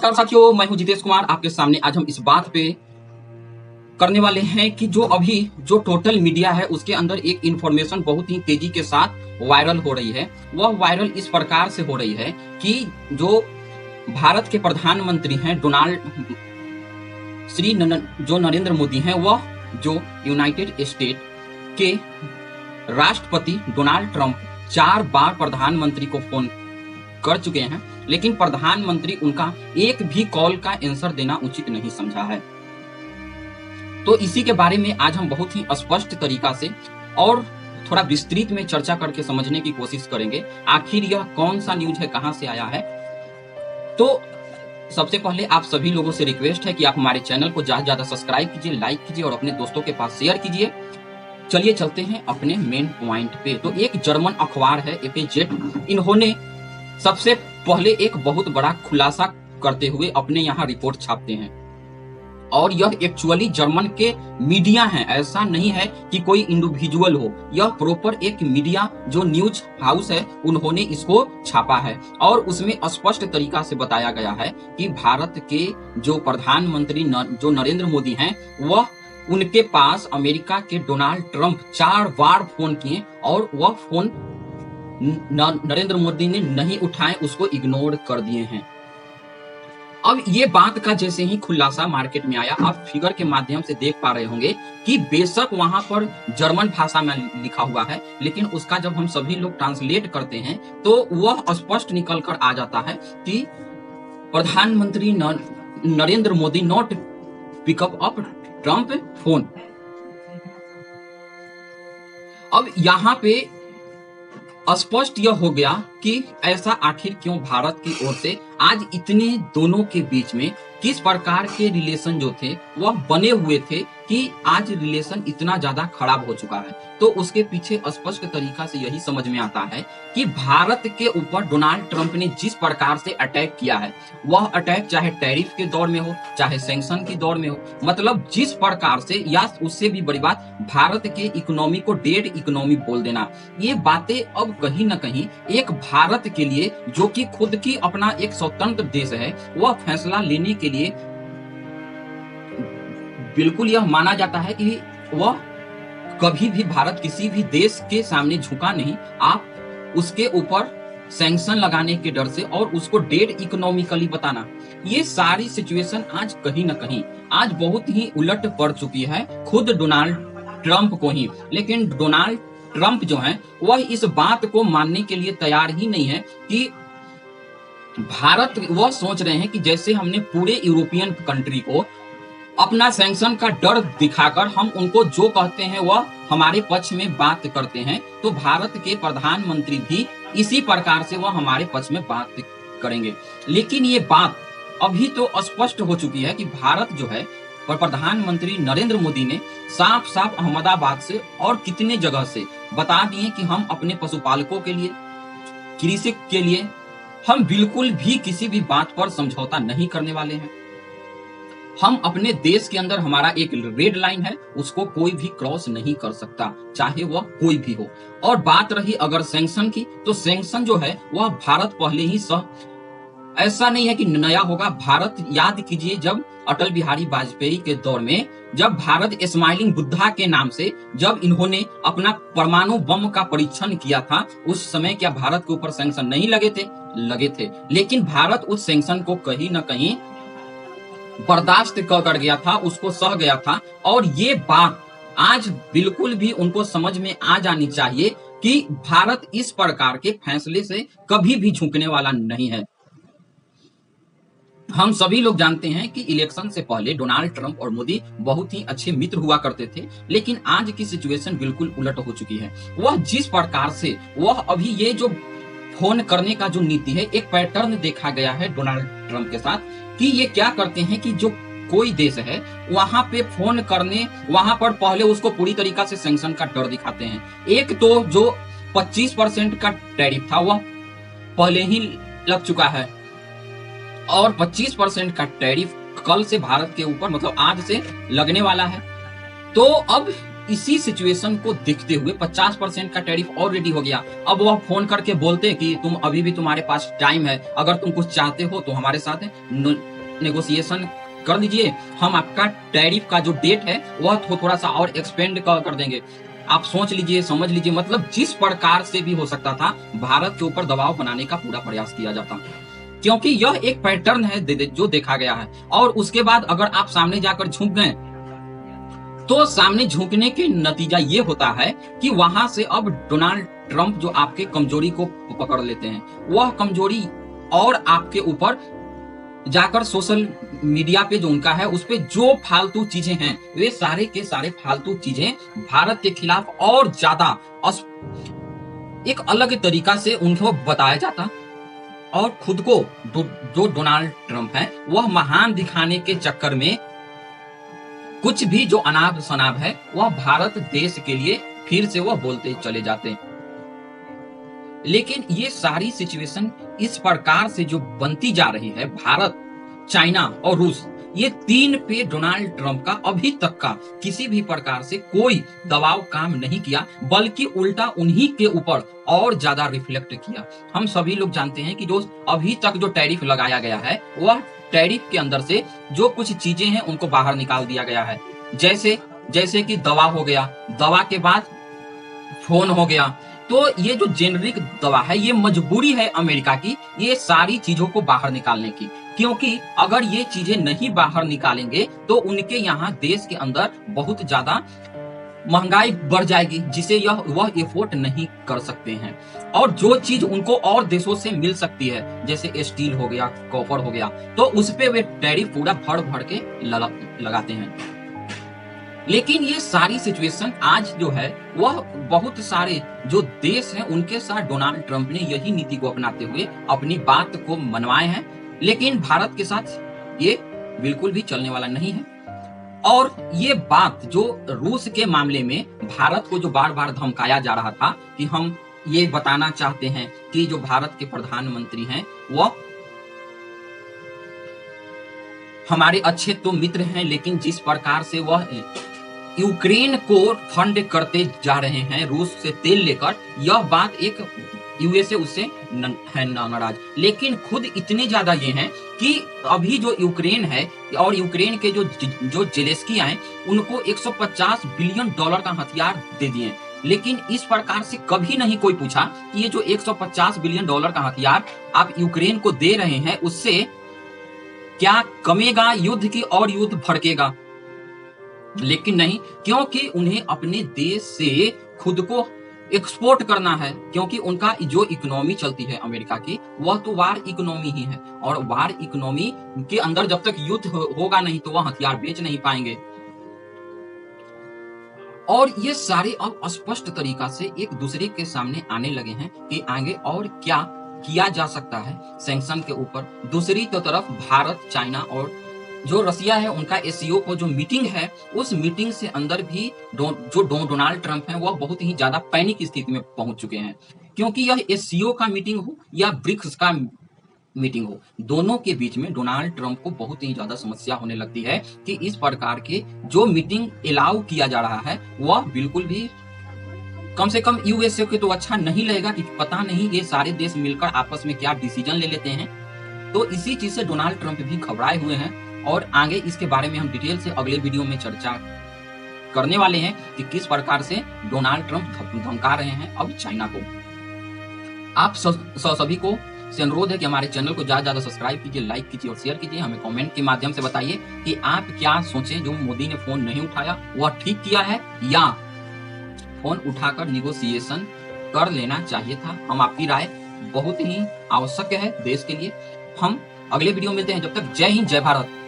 नमस्कार साथियों, मैं हूं जितेश कुमार। आपके सामने आज हम इस बात पे करने वाले हैं कि जो टोटल मीडिया है उसके अंदर एक इंफॉर्मेशन बहुत ही तेजी के साथ वायरल हो रही है। वह वायरल इस प्रकार से हो रही है कि जो भारत के प्रधानमंत्री हैं जो नरेंद्र मोदी हैं, वह जो यूनाइटेड स्टेट के राष्ट्रपति डोनाल्ड ट्रंप 4 बार प्रधानमंत्री को फोन कर चुके हैं, लेकिन प्रधानमंत्री उनका एक भी कॉल का आंसर देना उचित नहीं समझा है। तो इसी के बारे में आज हम बहुत ही स्पष्ट तरीका से और थोड़ा विस्तृत में चर्चा करके समझने की कोशिश करेंगे आखिर यह कौन सा न्यूज है, कहां से आया है। तो सबसे पहले आप सभी लोगों से रिक्वेस्ट है कि आप हमारे चैनल को ज्यादा से ज्यादा सब्सक्राइब कीजिए, लाइक कीजिए और अपने दोस्तों के पास शेयर कीजिए। चलिए चलते हैं अपने मेन पॉइंट पे। तो एक जर्मन अखबार है FAZ, इन्होंने सबसे पहले एक बहुत बड़ा खुलासा करते हुए अपने यहाँ रिपोर्ट छापते हैं, और यह एक्चुअली जर्मन के मीडिया है, ऐसा नहीं है कि कोई इंडिविजुअल हो। यह प्रॉपर एक मीडिया जो न्यूज हाउस है उन्होंने इसको छापा है, और उसमें स्पष्ट तरीका से बताया गया है कि भारत के जो प्रधानमंत्री जो नरेंद्र मोदी हैं, वह उनके पास अमेरिका के डोनाल्ड ट्रंप 4 बार फोन किए और वह फोन नरेंद्र मोदी ने नहीं उठाए, उसको इग्नोर कर दिए हैं। अब ये बात का जैसे ही खुलासा मार्केट में आया, आप फिगर के माध्यम से देख पा रहे होंगे कि बेशक वहां पर जर्मन भाषा में लिखा हुआ है, लेकिन उसका जब हम सभी लोग ट्रांसलेट करते हैं तो वह स्पष्ट निकल कर आ जाता है कि प्रधानमंत्री Narendra Modi not pickup up Trump phone. अब यहाँ पे स्पष्ट यह हो गया कि ऐसा आखिर क्यों भारत की ओर से आज इतने दोनों के बीच में किस प्रकार के रिलेशन जो थे वह बने हुए थे कि आज रिलेशन इतना ज्यादा खराब हो चुका है। तो उसके पीछे स्पष्ट तरीका से यही समझ में आता है कि भारत के ऊपर डोनाल्ड ट्रंप ने जिस प्रकार से अटैक किया है, वह अटैक चाहे टैरिफ के दौर में हो, चाहे सैंक्शन के दौर में हो, मतलब जिस प्रकार से, या उससे भी बड़ी बात, भारत के इकोनॉमी को डेड इकोनॉमी बोल देना, ये बातें अब कहीं ना कहीं एक भारत के लिए जो कि खुद की अपना एक स्वतंत्र देश है, वह फैसला लेने के लिए बिल्कुल यह माना जाता है कि वह कभी भी भारत किसी भी देश के सामने झुका नहीं। आप उसके ऊपर सैंक्शन लगाने के डर से और उसको डेड इकोनॉमिकली बताना, ये सारी सिचुएशन आज कहीं ना कहीं आज बहुत ही उलट पड़ चुकी है खुद डोनाल्ड ट्रंप को ही। लेकिन डोनाल्ड ट्रंप जो है वह इस बात को मानने के लिए तैयार ही नहीं है कि भारत, वह सोच रहे हैं कि जैसे हमने पूरे यूरोपियन कंट्री को अपना सैंक्शन का डर दिखाकर हम उनको जो कहते हैं वह हमारे पक्ष में बात करते हैं, तो भारत के प्रधानमंत्री भी इसी प्रकार से वह हमारे पक्ष में बात करेंगे। लेकिन ये बात अभी तो स्पष्ट हो चुकी है कि भारत जो है, प्रधानमंत्री नरेंद्र मोदी ने साफ साफ अहमदाबाद से और कितने जगह से बता दिए कि हम अपने पशुपालकों के लिए, कृषि के लिए हम बिल्कुल भी किसी भी बात पर समझौता नहीं करने वाले हैं। हम अपने देश के अंदर हमारा एक रेड लाइन है, उसको कोई भी क्रॉस नहीं कर सकता, चाहे वह कोई भी हो। और बात रही अगर सैंक्शन की, तो सैंक्शन जो है वह भारत पहले ही ऐसा नहीं है कि नया होगा। भारत, याद कीजिए जब अटल बिहारी वाजपेयी के दौर में जब भारत स्माइलिंग बुद्धा के नाम से जब इन्होंने अपना परमाणु बम का परीक्षण किया था, उस समय क्या भारत के ऊपर सैंक्शन नहीं लगे थे। लेकिन भारत उस सैंक्शन को कहीं ना कहीं बर्दाश्त कर गया था, उसको सह गया था। और ये बात आज बिल्कुल भी उनको समझ में आ जानी चाहिए कि भारत इस प्रकार के फैसले से कभी भी झुकने वाला नहीं है। हम सभी लोग जानते हैं कि इलेक्शन से पहले डोनाल्ड ट्रंप और मोदी बहुत ही अच्छे मित्र हुआ करते थे, लेकिन आज की सिचुएशन बिल्कुल उलट हो चुकी है। वह जिस प्रकार से वह अभी ये जो फोन करने का जो नीति है, एक पैटर्न देखा गया है डोनाल्ड ट्रंप के साथ कि ये क्या करते हैं कि जो कोई देश है वहां पे फोन करने, वहां पर पहले उसको पूरी तरीका से सैंक्शन का डर दिखाते हैं। एक तो जो 25% का टैरिफ था वह पहले ही लग चुका है, और 25% का टैरिफ कल से भारत के ऊपर, मतलब आज से लगने वाला है। तो अब इसी सिचुएशन को देखते हुए 50% का टैरिफ ऑलरेडी हो गया। अब वह फोन करके बोलते कि तुम अभी भी, तुम्हारे पास टाइम है, अगर तुम कुछ चाहते हो तो हमारे साथ नेगोशिएशन कर लीजिए, हम आपका टैरिफ का जो डेट है वह थोड़ा सा और एक्सपेंड कर देंगे। आप सोच लीजिए, समझ लीजिए, मतलब जिस प्रकार से भी हो सकता था भारत के ऊपर दबाव बनाने का पूरा प्रयास किया जाता, क्योंकि यह एक पैटर्न है जो देखा गया है। और उसके बाद अगर आप सामने जाकर झुक गए तो सामने झुकने के नतीजा ये होता है कि वहां से अब डोनाल्ड ट्रंप जो आपके कमजोरी को पकड़ लेते हैं, वह कमजोरी और आपके ऊपर जाकर सोशल मीडिया पे जो उनका है उस पे जो फालतू चीजें हैं वे सारे के सारे फालतू चीजें भारत के खिलाफ और ज्यादा एक अलग तरीका से उनको बताया जाता और खुद को जो डोनाल्ड ट्रंप है वह महान दिखाने के चक्कर में कुछ भी जो अनाप शनाप है वह भारत देश के लिए फिर से वह बोलते चले जाते। लेकिन ये सारी सिचुएशन इस प्रकार से जो बनती जा रही है, भारत, चाइना और रूस, ये तीन पे डोनाल्ड ट्रंप का अभी तक का किसी भी प्रकार से कोई दबाव काम नहीं किया, बल्कि उल्टा उन्हीं के ऊपर और ज्यादा रिफ्लेक्ट किया। हम सभी लोग जानते हैं कि जो अभी तक जो टैरिफ लगाया गया है वह टैरिफ के अंदर से जो कुछ चीजें हैं उनको बाहर निकाल दिया गया है, जैसे कि दवा हो गया, दवा के बाद फोन हो गया। तो ये जो जेनरिक दवा है ये मजबूरी है अमेरिका की ये सारी चीजों को बाहर निकालने की, क्योंकि अगर ये चीजें नहीं बाहर निकालेंगे तो उनके यहाँ देश के अंदर बहुत ज्यादा महंगाई बढ़ जाएगी, जिसे वह एफोर्ड नहीं कर सकते हैं। और जो चीज उनको और देशों से मिल सकती है, जैसे स्टील हो गया, कॉपर हो गया, तो उस पे वे टैरिफ पूरा भर भर के लगाते हैं। लेकिन ये सारी सिचुएशन आज जो है वह बहुत सारे जो देश हैं उनके साथ डोनाल्ड ट्रंप ने यही नीति को अपनाते हुए अपनी बात को मनवाए हैं, लेकिन भारत के साथ ये बिल्कुल भी चलने वाला नहीं है। और ये बात जो रूस के मामले में भारत को जो बार बार धमकाया जा रहा था कि हम ये बताना चाहते हैं कि जो भारत के प्रधानमंत्री हैं वह हमारे अच्छे तो मित्र हैं, लेकिन जिस प्रकार से वह यूक्रेन को फंड करते जा रहे हैं रूस से तेल लेकर, यह बात एक यूएसए उससे है नाराज। लेकिन खुद इतने ज्यादा ये हैं कि अभी जो यूक्रेन है और यूक्रेन के जो जेलेस्की हैं उनको 150 बिलियन डॉलर का हथियार दे दिए, लेकिन इस प्रकार से कभी नहीं कोई पूछा कि ये जो 150 बिलियन डॉलर का हथियार आप यूक्रेन को दे रहे हैं उससे क्या कमेगा युद्ध की और युद्ध भड़केगा। लेकिन नहीं, क्योंकि उन्हें अपने देश से खुद को एक्सपोर्ट करना है, क्योंकि उनका जो इकोनॉमी चलती है अमेरिका की वह तो वार इकोनॉमी ही है, और वार इकोनॉमी के अंदर जब तक युद्ध होगा नहीं तो वह हथियार बेच नहीं पाएंगे। और ये सारे अब स्पष्ट तरीका से एक दूसरे के सामने आने लगे हैं कि आगे और क्या किया जा सकता है सैंक्शन के ऊपर। दूसरी तो तरफ भारत, चाइना और जो रसिया है उनका एससीओ को जो मीटिंग है उस मीटिंग से अंदर भी डोनाल्ड ट्रंप है वह बहुत ही ज्यादा पैनिक स्थिति में पहुंच चुके हैं, क्योंकि यह एससीओ का मीटिंग हो या ब्रिक्स का मीटिंग हो, दोनों के बीच में डोनाल्ड ट्रंप को बहुत ही ज्यादा समस्या होने लगती है कि इस प्रकार के जो मीटिंग अलाउ किया जा रहा है वह बिल्कुल भी कम से कम यूएसए के तो अच्छा नहीं लगेगा कि पता नहीं ये सारे देश मिलकर आपस में क्या डिसीजन ले लेते हैं। तो इसी चीज से डोनाल्ड ट्रंप भी घबराए हुए हैं, और आगे इसके बारे में हम डिटेल से अगले वीडियो में चर्चा करने वाले हैं कि किस प्रकार से डोनाल्ड ट्रंप धमका रहे हैं अब चाइना को। आप सभी को से अनुरोध है कि हमारे चैनल को ज्यादा सब्सक्राइब कीजिए, लाइक कीजिए और शेयर कीजिए। हमें कमेंट के माध्यम से बताइए कि आप क्या सोचें, जो मोदी ने फोन नहीं उठाया वह ठीक किया है या फोन उठाकर निगोशिएशन कर लेना चाहिए था। हम आपकी राय बहुत ही आवश्यक है देश के लिए। हम अगले वीडियो में मिलते हैं, जब तक जय हिंद, जय भारत।